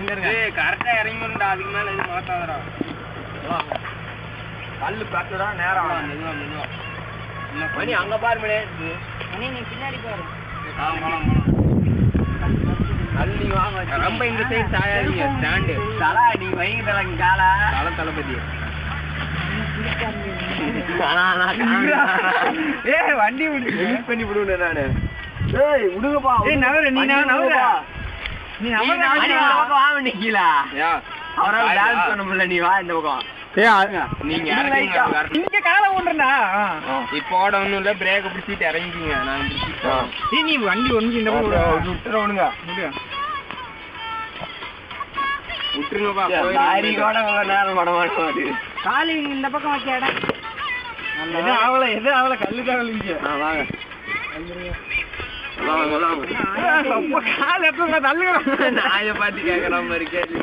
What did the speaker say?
கரெக்டா இறங்கிடா, அதுக்கு மேல எதுவும் மாத்தாதடா. கல்லு பார்த்தா நேரம் மணி அங்க பாரு மணி. நீ பின்னாடி பாரு. கல்லி வாங்க ரொம்ப இந்த சைடு சாயாதீங்க. ஸ்டாண்டு தலா நீ வைங்க தல காலா தளபதி. ஏய் வண்டி யூஸ் பண்ணி விடுவேன் நானு. ஏய் விடுங்கப்பா. ஏய் நவர நீ நவர. நீ நவர பக்கம் வா நிக்கீலா. அவரால டான்ஸ் பண்ண முடியல, நீ வா இந்த பக்கம். நீங்க இங்க கால ஓடுறா. இப்போ ஓட ஒண்ணும் இல்ல, பிரேக் பிடிச்சிட்டு இறங்கிங்க. நான் பிடிச்சிட்டேன். நீ வண்டி ஒண்ணு இந்த பக்கம் விட்டுறவனுங்க. விட்டுருங்கப்பா. லாரி கூட நேரம் பட மாட்டோம். காலி இந்த பக்கம் வச்ச இடம் எது ஆவல கல்லு தான் விழுந்துச்சு. வாங்க கால எப்ப தள்ளுங்க. நான் பார்த்து கேட்கற மாதிரி கேள்வி.